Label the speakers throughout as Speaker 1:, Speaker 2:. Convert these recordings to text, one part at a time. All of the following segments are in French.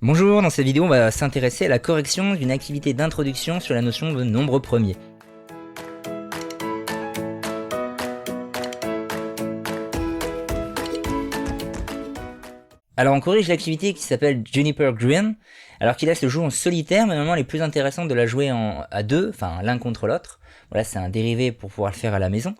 Speaker 1: Bonjour, dans cette vidéo on va s'intéresser à la correction d'une activité d'introduction sur la notion de nombre premier. Alors on corrige l'activité qui s'appelle Juniper Green, alors qu'il laisse le jeu en solitaire, mais normalement elle est plus intéressante de la jouer à deux, enfin l'un contre l'autre. Voilà, c'est un dérivé pour pouvoir le faire à la maison.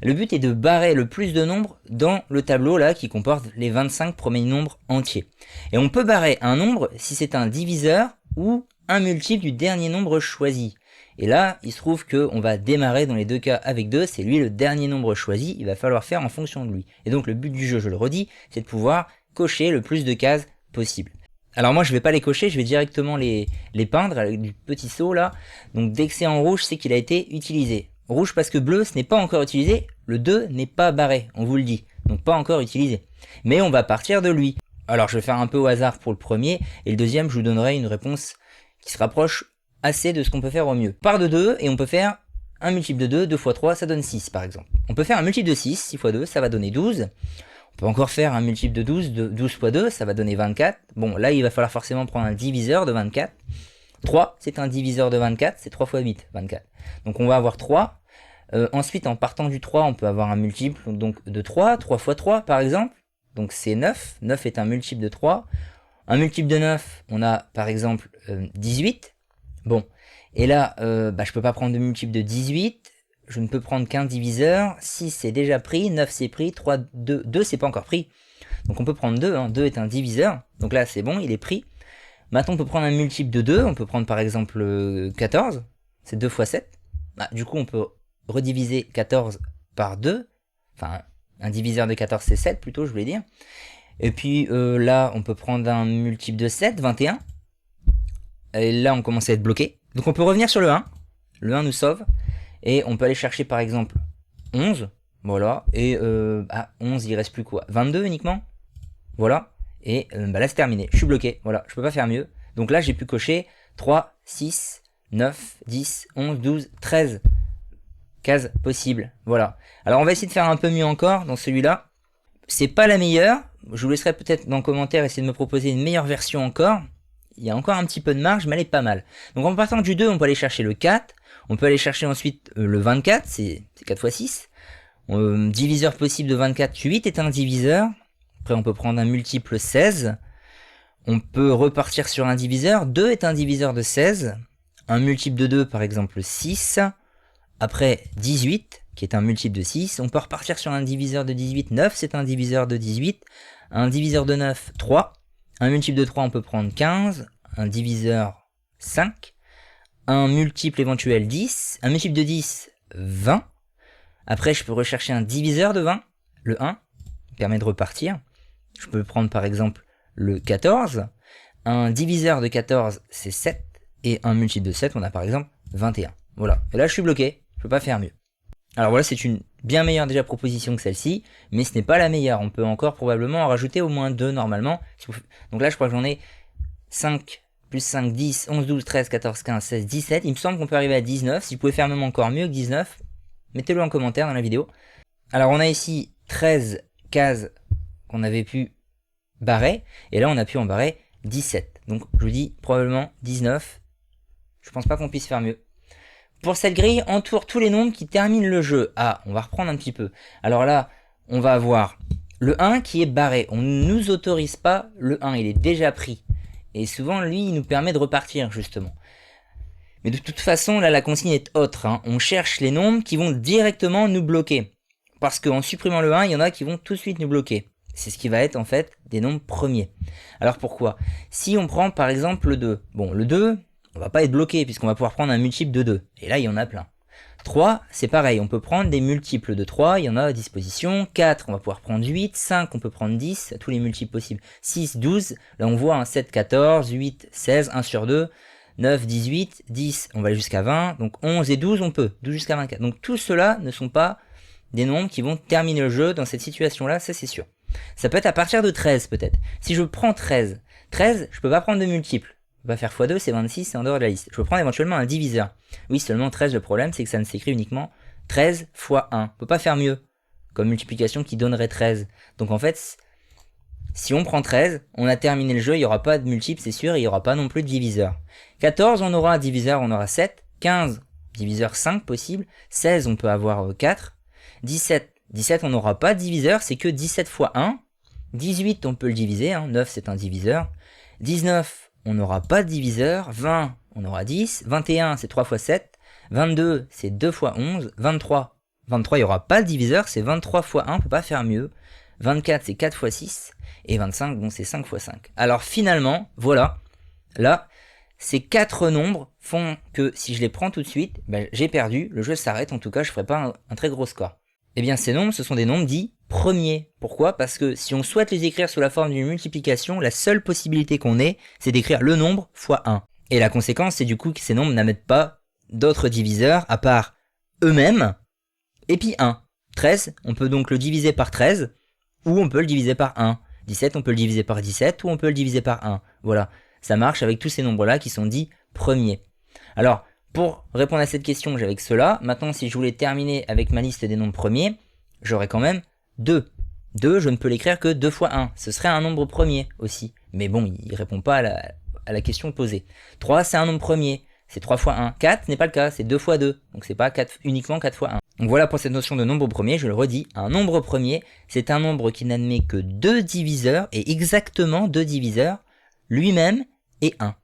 Speaker 1: Le but est de barrer le plus de nombres dans le tableau là qui comporte les 25 premiers nombres entiers. Et on peut barrer un nombre si c'est un diviseur ou un multiple du dernier nombre choisi. Et là, il se trouve qu'on va démarrer dans les deux cas avec 2, c'est lui le dernier nombre choisi, il va falloir faire en fonction de lui. Et donc le but du jeu, je le redis, c'est de pouvoir cocher le plus de cases possible. Alors moi je vais pas les cocher, je vais directement les peindre avec du petit seau là. Donc dès que c'est en rouge, c'est qu'il a été utilisé. Rouge parce que bleu, ce n'est pas encore utilisé, le 2 n'est pas barré, on vous le dit. Donc pas encore utilisé. Mais on va partir de lui. Alors je vais faire un peu au hasard pour le premier, et le deuxième je vous donnerai une réponse qui se rapproche assez de ce qu'on peut faire au mieux. Part de 2, et on peut faire un multiple de 2, 2 x 3, ça donne 6 par exemple. On peut faire un multiple de 6, 6 x 2, ça va donner 12. On peut encore faire un multiple de 12, 12 x 2, ça va donner 24. Bon, là, il va falloir forcément prendre un diviseur de 24. 3, c'est un diviseur de 24, c'est 3 x 8, 24. Donc on va avoir 3. Ensuite, en partant du 3, on peut avoir un multiple donc de 3, 3 x 3 par exemple. Donc c'est 9, 9 est un multiple de 3. Un multiple de 9, on a par exemple 18. Bon, et là, je peux pas prendre de multiple de 18. Je ne peux prendre qu'un diviseur, 6 c'est déjà pris, 9 c'est pris, 3, 2, 2 c'est pas encore pris. Donc on peut prendre 2, 2 est un diviseur, donc là c'est bon, il est pris. Maintenant on peut prendre un multiple de 2, on peut prendre par exemple 14, c'est 2 x 7. Du coup on peut rediviser 14 par 2, enfin un diviseur de 14 c'est 7 plutôt je voulais dire. Et puis là on peut prendre un multiple de 7, 21. Et là on commence à être bloqué. Donc on peut revenir sur le 1, le 1 nous sauve. Et on peut aller chercher par exemple 11, voilà, et 11 il reste plus quoi, 22 uniquement, voilà, et là c'est terminé, je suis bloqué, voilà, je peux pas faire mieux, donc là j'ai pu cocher 3, 6, 9, 10, 11, 12, 13 cases possibles, voilà. Alors on va essayer de faire un peu mieux encore dans celui-là, c'est pas la meilleure, je vous laisserai peut-être dans le commentaire essayer de me proposer une meilleure version encore, il y a encore un petit peu de marge, mais elle est pas mal. Donc en partant du 2, on peut aller chercher le 4, on peut aller chercher ensuite le 24, c'est 4 x 6. Diviseur possible de 24, 8 est un diviseur. Après on peut prendre un multiple 16. On peut repartir sur un diviseur, 2 est un diviseur de 16. Un multiple de 2 par exemple 6. Après 18, qui est un multiple de 6. On peut repartir sur un diviseur de 18, 9 c'est un diviseur de 18. Un diviseur de 9, 3. Un multiple de 3 on peut prendre 15. Un diviseur 5. Un multiple éventuel 10, un multiple de 10, 20. Après, je peux rechercher un diviseur de 20, le 1, qui permet de repartir. Je peux prendre par exemple le 14. Un diviseur de 14, c'est 7. Et un multiple de 7, on a par exemple 21. Voilà. Et là, je suis bloqué. Je peux pas faire mieux. Alors voilà, c'est une bien meilleure déjà proposition que celle-ci, mais ce n'est pas la meilleure. On peut encore probablement en rajouter au moins 2 normalement. Donc là, je crois que j'en ai 5. Plus 5, 10, 11, 12, 13, 14, 15, 16, 17. Il me semble qu'on peut arriver à 19. Si vous pouvez faire même encore mieux que 19, mettez-le en commentaire dans la vidéo. Alors on a ici 13 cases qu'on avait pu barrer. Et là on a pu en barrer 17. Donc je vous dis probablement 19. Je pense pas qu'on puisse faire mieux. Pour cette grille, entoure tous les nombres qui terminent le jeu. On va reprendre un petit peu. Alors là, on va avoir le 1 qui est barré. On ne nous autorise pas le 1, il est déjà pris. Et souvent, lui, il nous permet de repartir, justement. Mais de toute façon, là, la consigne est autre. On cherche les nombres qui vont directement nous bloquer. Parce qu'en supprimant le 1, il y en a qui vont tout de suite nous bloquer. C'est ce qui va être, en fait, des nombres premiers. Alors, pourquoi? Si on prend, par exemple, le 2. Bon, le 2, on va pas être bloqué, puisqu'on va pouvoir prendre un multiple de 2. Et là, il y en a plein. 3, c'est pareil, on peut prendre des multiples de 3, il y en a à disposition. 4, on va pouvoir prendre 8, 5, on peut prendre 10, tous les multiples possibles. 6, 12, là on voit 7, 14, 8, 16, 1 sur 2, 9, 18, 10, on va aller jusqu'à 20, donc 11 et 12 on peut, 12 jusqu'à 24. Donc tout cela ne sont pas des nombres qui vont terminer le jeu dans cette situation-là, ça c'est sûr. Ça peut être à partir de 13 peut-être. Si je prends 13, je peux pas prendre de multiples. On va faire x2, c'est 26, c'est en dehors de la liste. Je peux prendre éventuellement un diviseur. Oui, seulement 13, le problème, c'est que ça ne s'écrit uniquement 13 x 1. On peut pas faire mieux, comme multiplication qui donnerait 13. Donc en fait, Si on prend 13, on a terminé le jeu, il n'y aura pas de multiple, c'est sûr, et il n'y aura pas non plus de diviseur. 14, on aura un diviseur, on aura 7. 15, diviseur 5 possible. 16, on peut avoir 4. 17, on n'aura pas de diviseur, c'est que 17 fois 1. 18, on peut le diviser, 9 c'est un diviseur. 19, on n'aura pas de diviseur. 20, on aura 10. 21, c'est 3 fois 7. 22, c'est 2 fois 11. 23, il n'y aura pas de diviseur, c'est 23 fois 1, on peut pas faire mieux. 24, c'est 4 fois 6. Et 25, bon, c'est 5 fois 5. Alors finalement, voilà, là, ces 4 nombres font que si je les prends tout de suite, j'ai perdu, le jeu s'arrête, en tout cas je ne ferai pas un très gros score. Eh bien ces nombres, ce sont des nombres dits premiers. Pourquoi? Parce que si on souhaite les écrire sous la forme d'une multiplication, la seule possibilité qu'on ait, c'est d'écrire le nombre fois 1. Et la conséquence, c'est du coup que ces nombres n'admettent pas d'autres diviseurs à part eux-mêmes, et puis 1. 13, on peut donc le diviser par 13, ou on peut le diviser par 1. 17, on peut le diviser par 17, ou on peut le diviser par 1. Voilà, ça marche avec tous ces nombres-là qui sont dits premiers. Alors, pour répondre à cette question, j'avais que cela. Maintenant, si je voulais terminer avec ma liste des nombres premiers, j'aurais quand même 2. 2, je ne peux l'écrire que 2 fois 1. Ce serait un nombre premier aussi. Mais bon, il ne répond pas à la question posée. 3, c'est un nombre premier. C'est 3 fois 1. 4 n'est pas le cas, c'est 2 fois 2. Donc c'est pas uniquement 4 fois 1. Donc voilà pour cette notion de nombre premier, je le redis. Un nombre premier, c'est un nombre qui n'admet que 2 diviseurs, et exactement 2 diviseurs, lui-même et 1.